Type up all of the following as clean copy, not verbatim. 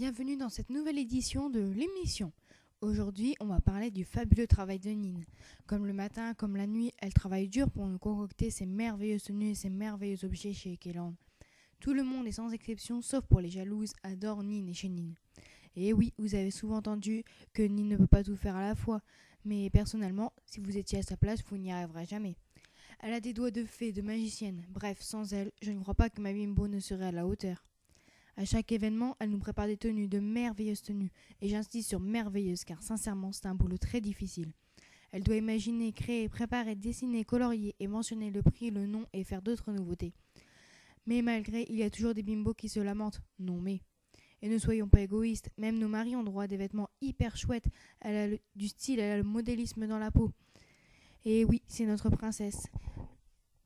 bienvenue dans cette nouvelle édition de l'émission. Aujourd'hui, on va parler du fabuleux travail de Nine. Comme le matin, comme la nuit, elle travaille dur pour nous concocter ces merveilleuses tenues et ces merveilleux objets chez Kéland. Tout le monde, et sans exception, sauf pour les jalouses, adore Nine et chez Nine. Et oui, vous avez souvent entendu que Nine ne peut pas tout faire à la fois, mais personnellement, si vous étiez à sa place, vous n'y arriverez jamais. Elle a des doigts de fée, de magicienne, bref, sans elle, je ne crois pas que ma bimbo ne serait à la hauteur. À chaque événement, elle nous prépare des tenues, de merveilleuses tenues. Et j'insiste sur merveilleuses car sincèrement, c'est un boulot très difficile. Elle doit imaginer, créer, préparer, dessiner, colorier et mentionner le prix, le nom et faire d'autres nouveautés. Mais malgré, il y a toujours des bimbos qui se lamentent. Non mais. Et ne soyons pas égoïstes, même nos maris ont droit à des vêtements hyper chouettes. Elle a du style, elle a le modélisme dans la peau. Et oui, c'est notre princesse.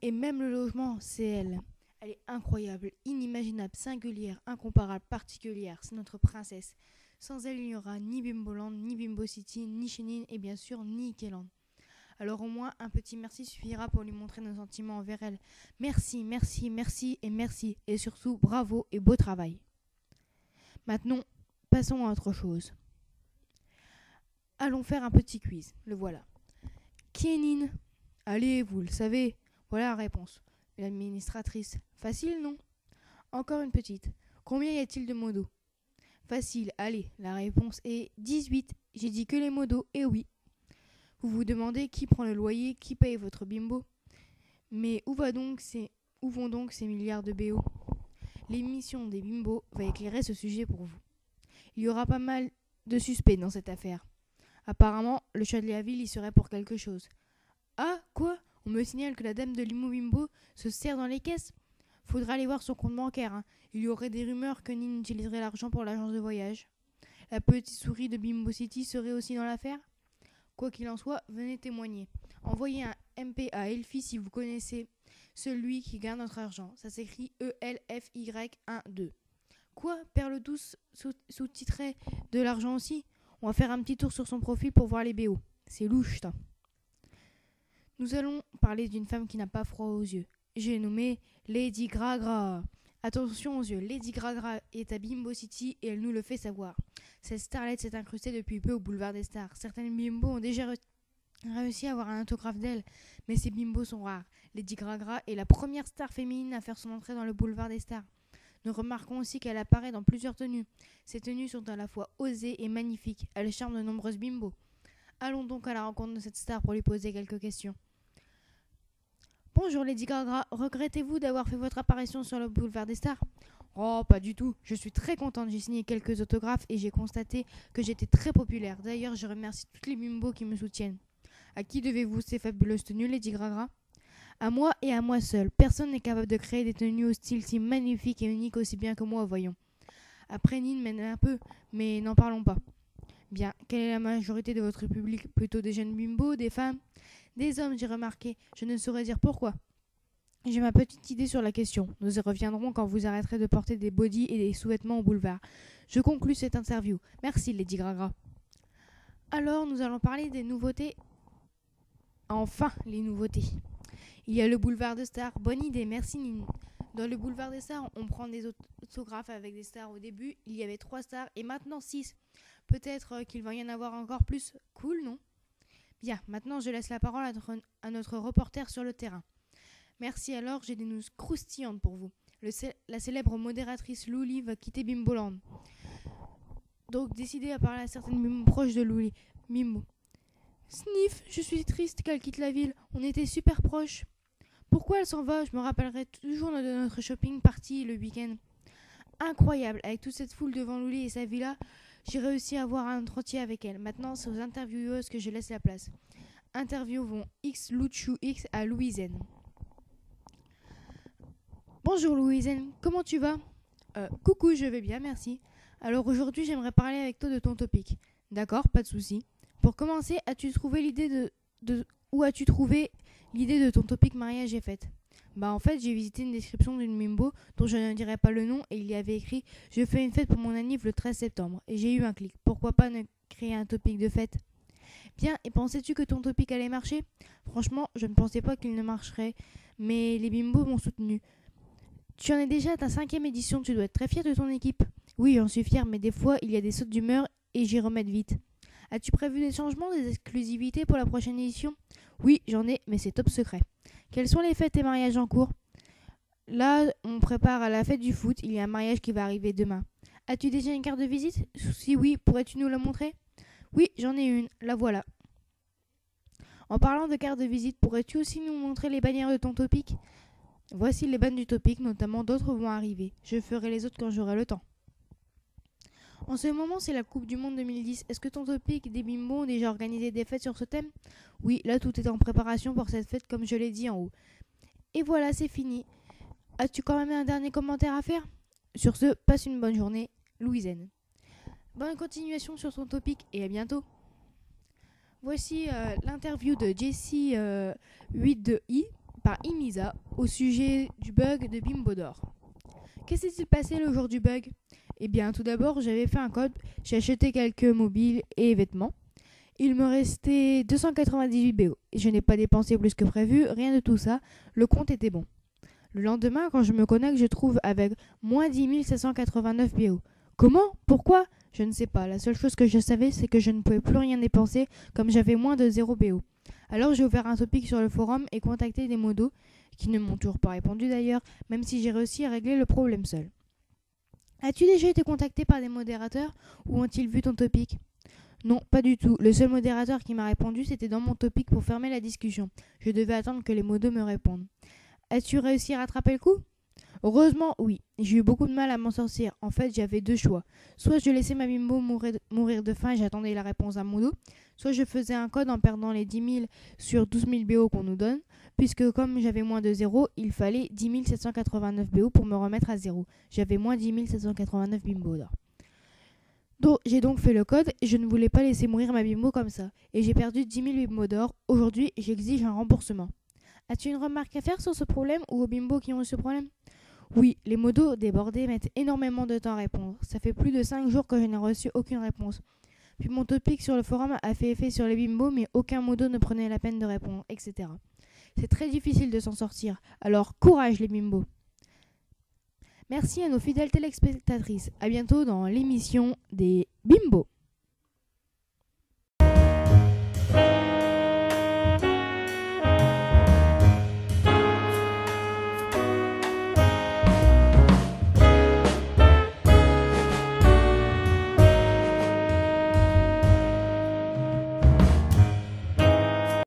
Et même le logement, c'est elle. Elle est incroyable, inimaginable, singulière, incomparable, particulière. C'est notre princesse. Sans elle, il n'y aura ni Bimboland, ni Bimbo City, ni Chénine et bien sûr ni Kéland. Alors au moins, un petit merci suffira pour lui montrer nos sentiments envers elle. Merci, merci, merci et merci. Et surtout, bravo et beau travail. Maintenant, passons à autre chose. Allons faire un petit quiz. Le voilà. Qui est Nine ? Allez, vous le savez. Voilà la réponse. L'administratrice. Facile, non ? Encore une petite. Combien y a-t-il de modos ? Facile, allez, la réponse est 18. J'ai dit que les modos, et oui. Vous vous demandez qui prend le loyer, qui paye votre bimbo ? Mais où vont donc ces milliards de BO ? L'émission des bimbos va éclairer ce sujet pour vous. Il y aura pas mal de suspects dans cette affaire. Apparemment, le Châtelet-à-Ville y serait pour quelque chose. Ah, quoi ? On me signale que la dame de Limo Bimbo se serre dans les caisses. Faudra aller voir son compte bancaire. Hein. Il y aurait des rumeurs que Nine utiliserait l'argent pour l'agence de voyage. La petite souris de Bimbo City serait aussi dans l'affaire. Quoi qu'il en soit, venez témoigner. Envoyez un MP à Elfie si vous connaissez celui qui garde notre argent. Ça s'écrit ELFY12. Quoi ? Perle douce sous-titrait de l'argent aussi ? On va faire un petit tour sur son profil pour voir les BO. C'est louche, ça. Nous allons parler d'une femme qui n'a pas froid aux yeux. J'ai nommé Lady Gragra. Attention aux yeux, Lady Gragra est à Bimbo City et elle nous le fait savoir. Cette starlette s'est incrustée depuis peu au boulevard des stars. Certaines bimbos ont déjà réussi à avoir un autographe d'elle, mais ces bimbos sont rares. Lady Gragra est la première star féminine à faire son entrée dans le boulevard des stars. Nous remarquons aussi qu'elle apparaît dans plusieurs tenues. Ces tenues sont à la fois osées et magnifiques. Elle charme de nombreuses bimbos. Allons donc à la rencontre de cette star pour lui poser quelques questions. Bonjour Lady Gaga, regrettez-vous d'avoir fait votre apparition sur le boulevard des stars ? Oh, pas du tout, je suis très contente, j'ai signé quelques autographes et j'ai constaté que j'étais très populaire. D'ailleurs, je remercie toutes les bimbos qui me soutiennent. À qui devez-vous ces fabuleuses tenues, Lady Gaga ? À moi et à moi seule. Personne n'est capable de créer des tenues au style si magnifique et unique aussi bien que moi, voyons. Après, Nine m'aide un peu, mais n'en parlons pas. Bien, quelle est la majorité de votre public ? Plutôt des jeunes bimbos, des femmes ? Des hommes, j'ai remarqué. Je ne saurais dire pourquoi. J'ai ma petite idée sur la question. Nous y reviendrons quand vous arrêterez de porter des bodys et des sous-vêtements au boulevard. Je conclus cette interview. Merci, Lady Gaga. Alors, nous allons parler des nouveautés. Enfin, les nouveautés. Il y a le boulevard des stars. Bonne idée, merci Nine. Dans le boulevard des stars, on prend des autographes avec des stars au début. Il y avait 3 stars et maintenant 6. Peut-être qu'il va y en avoir encore plus. Cool, non ? Bien, maintenant je laisse la parole à notre reporter sur le terrain. Merci alors, j'ai des news croustillantes pour vous. La célèbre modératrice Louli va quitter Bimboland. Donc décidez à parler à certaines bimbos proches de Louli. Bimbo. Sniff, je suis triste qu'elle quitte la ville. On était super proches. Pourquoi elle s'en va ? Je me rappellerai toujours de notre shopping party le week-end. Incroyable, avec toute cette foule devant Louli et sa villa, j'ai réussi à avoir un entretien avec elle. Maintenant, c'est aux intervieweuses que je laisse la place. Interviewons X Luchu X à Louisiane. Bonjour Louisiane, comment tu vas ? Coucou, je vais bien, merci. Alors aujourd'hui, j'aimerais parler avec toi de ton topic. D'accord, pas de souci. Pour commencer, as-tu trouvé l'idée où as-tu trouvé l'idée de ton topic mariage est faite ? En fait, j'ai visité une description d'une bimbo dont je ne dirai pas le nom et il y avait écrit « Je fais une fête pour mon anniv le 13 septembre » et j'ai eu un clic. Pourquoi pas ne créer un topic de fête ? Bien, et pensais-tu que ton topic allait marcher ? Franchement, je ne pensais pas qu'il ne marcherait, mais les bimbos m'ont soutenu. Tu en es déjà à ta 5e édition, tu dois être très fier de ton équipe. Oui, j'en suis fière, mais des fois, il y a des sautes d'humeur et j'y remets vite. As-tu prévu des changements, des exclusivités pour la prochaine édition? Oui, j'en ai, mais c'est top secret. Quelles sont les fêtes et mariages en cours? Là, on prépare à la fête du foot, il y a un mariage qui va arriver demain. As-tu déjà une carte de visite? Si oui, pourrais-tu nous la montrer? Oui, j'en ai une, la voilà. En parlant de carte de visite, pourrais-tu aussi nous montrer les bannières de ton topic? Voici les bannes du topic, notamment d'autres vont arriver. Je ferai les autres quand j'aurai le temps. En ce moment, c'est la Coupe du Monde 2010. Est-ce que ton topic des bimbos ont déjà organisé des fêtes sur ce thème? Oui, là tout est en préparation pour cette fête comme je l'ai dit en haut. Et voilà, c'est fini. As-tu quand même un dernier commentaire à faire? Sur ce, passe une bonne journée, Louisaine. Bonne continuation sur ton topic et à bientôt. Voici l'interview de Jessie 82i par Imisa au sujet du bug de Bimbo d'or. Que s'est-il passé le jour du bug? Eh bien, tout d'abord, j'avais fait un code, j'ai acheté quelques mobiles et vêtements. Il me restait 298 BO. Je n'ai pas dépensé plus que prévu, rien de tout ça, le compte était bon. Le lendemain, quand je me connecte, je trouve avec moins 10 789 BO. Comment? Pourquoi? Je ne sais pas. La seule chose que je savais, c'est que je ne pouvais plus rien dépenser comme j'avais moins de 0 BO. Alors j'ai ouvert un topic sur le forum et contacté des modos, qui ne m'ont toujours pas répondu d'ailleurs, même si j'ai réussi à régler le problème seul. As-tu déjà été contacté par des modérateurs ou ont-ils vu ton topic? Non, pas du tout. Le seul modérateur qui m'a répondu, c'était dans mon topic pour fermer la discussion. Je devais attendre que les modos me répondent. As-tu réussi à rattraper le coup? Heureusement, oui. J'ai eu beaucoup de mal à m'en sortir. En fait, j'avais deux choix. Soit je laissais ma bimbo mourir de faim et j'attendais la réponse d'un modo, soit je faisais un code en perdant les 10 000 sur 12 000 BO qu'on nous donne, puisque comme j'avais moins de 0, il fallait 10 789 BO pour me remettre à 0. J'avais moins 10 789 bimbo d'or. J'ai donc fait le code et je ne voulais pas laisser mourir ma bimbo comme ça. Et j'ai perdu 10 000 bimbo d'or. Aujourd'hui, j'exige un remboursement. As-tu une remarque à faire sur ce problème ou aux bimbos qui ont eu ce problème? Oui, les modos débordés mettent énormément de temps à répondre. Ça fait plus de 5 jours que je n'ai reçu aucune réponse. Puis mon topic sur le forum a fait effet sur les bimbos, mais aucun modo ne prenait la peine de répondre, etc. C'est très difficile de s'en sortir. Alors courage les bimbos. Merci à nos fidèles téléspectatrices. À bientôt dans l'émission des bimbos.